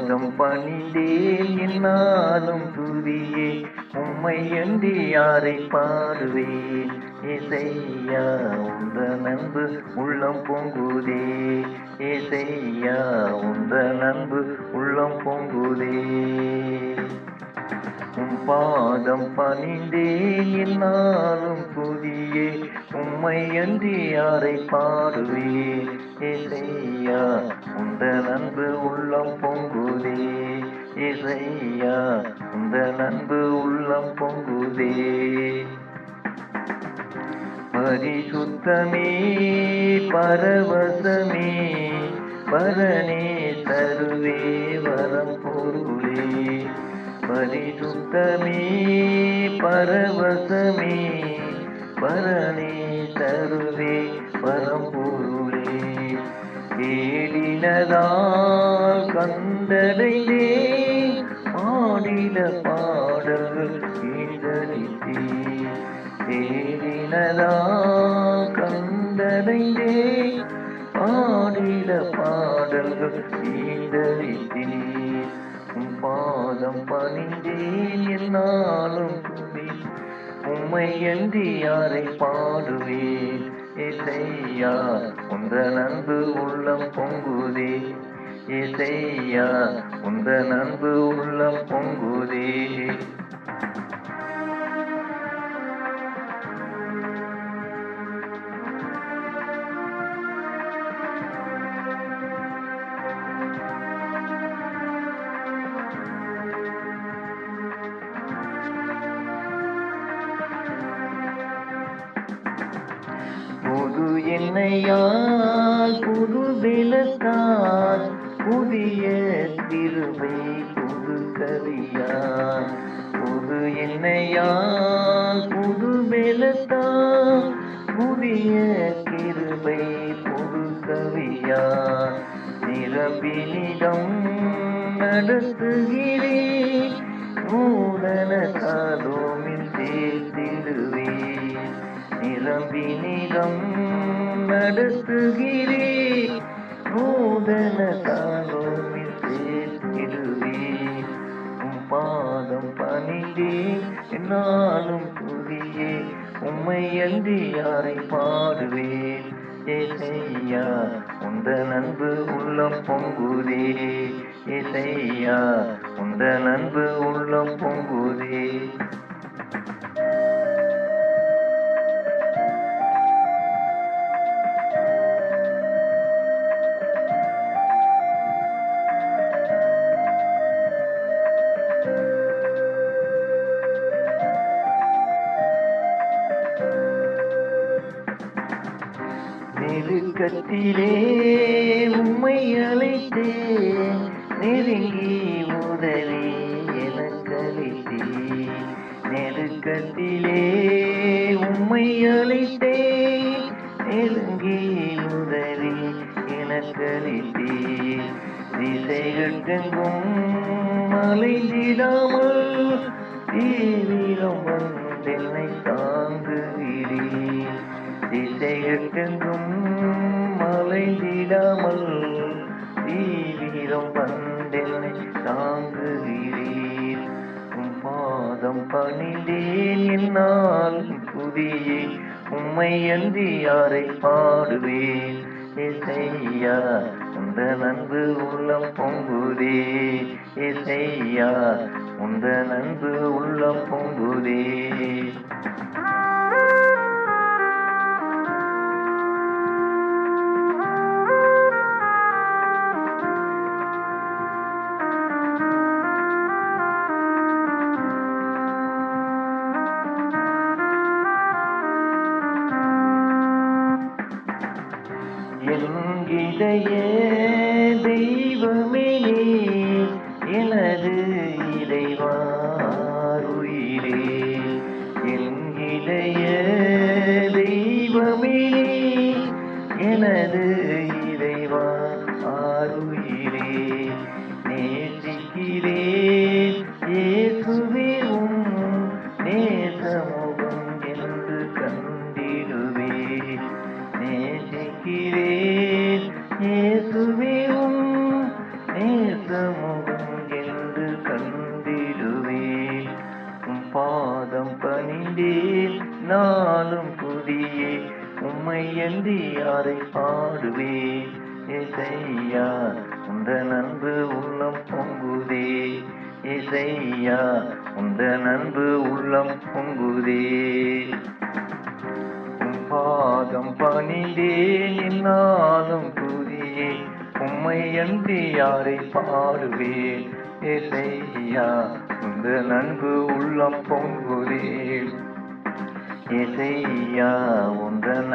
பாதம் பணிந்தேன் என்னாலும் துதியே உம்மை அன்றி யாரை பாடுவேன் ஏசையா உந்த நண்பு உள்ளம் பொங்குதே ஏசையா உந்த நண்பு உள்ளம் பொங்குதே உம் பாதம் பணிந்தேன் என்னாலும் துதியே உம்மை அன்றி யாரை பாடுவேன் ஏசையா உந்த நண்பு உள்ளம் பொங்குதே ஏசையா உந்த நண்பு உள்ளம் பொங்குதே பரிசுத்தமே பரவசமே பரனே தருவே வரம் பொருளே பரிசுத்தமே பரவசமே பரனே தருவே வரம் பொருளே தேடினதால் கண்டடைந்தே பாடின பாடல்கள் கீழடித்தே தேடினதால் கண்டடைந்தே பாடின பாடல்கள் கீழடித்தே உம் பாதம் பணிந்தேன் என்னாலும் துதி உம்மை அன்றி யாரை பாடுவேன் ஏசையா உந்த நண்பு உள்ளம் பொங்குதே ஏசையா உந்த நண்பு உள்ளம் பொங்குதே புது எண்ணெயால் புது வெள்ளத்தால் புதிய திருவை புது கவியால் புது எண்ணெயால் புது வெள்ளத்தால் புதிய கிருபை புது கவியால் நிரம்பினிடம் நடத்துகிறேன் நூதன காலோமில் சேர்த்திடுவேன் நிரம்பினிடம் நடத்துகிறேன் நூதன காலோமில் சேர்த்திடுவேன் உம் பாதம் பணிந்தேன் என்னாலும் துதியே உம்மை அன்றி யாரை பாடுவேன் ஏசையா உந்த நண்பு உள்ளம் பொங்குதே ஏசையா உந்த நண்பு உள்ளம் பொங்குதே நெருக்கத்திலே உம்மை அழைத்தேன் நெருங்கி உதவி எனக்களித்தேன் நெருக்கத்திலே உம்மை அழைத்தேன் நெருங்கி உதவி எனக்களித்தேன் திசைகட்டெங்கும் அலைந்திடாமல் தீவிரம் வந்தென்னை தாங்குகிறேன் திசைகட்டெங்கும் மலைந்திடாமல் தீவிரம் வந்தென்னை தாங்குகிறீர் உம் பாதம் பணிந்தேன் என்னால் துதியே உம்மை அன்றி யாரை பாடுவேன் ஏசையா உந்த நண்பு உள்ளம் பொங்குதே ஏசையா உந்த நண்பு உள்ளம் பொங்குதே என்கிடைய தெய்வமே எனது இறைவாருயிரே என்கிடைய தெய்வமே எனது இறைவா ஆருயிரே நேசிக்கிறேன் இயேசுவே உம் நேசமுகம் என்று கண்டிடுவேன் நேசிக்கிறேன் இயேசுவே உம் நேசமுகம் பாதம் பணிந்தேன் நாளும் துதியே உம்மை என்று யாரை பாடுவேன் ஏசையா உந்தன் அன்பு உள்ளம் பொங்குதே ஏசையா உந்தன் அன்பு உள்ளம் பொங்குதே உம் பாதம் பணிந்தேன் என்னாலும் துதியே உம்மை அன்றி யாரை பாடுவேன் ஏசையா உந்தன் அன்பு உள்ளம் பொங்குதே ஏசையா உந்தன்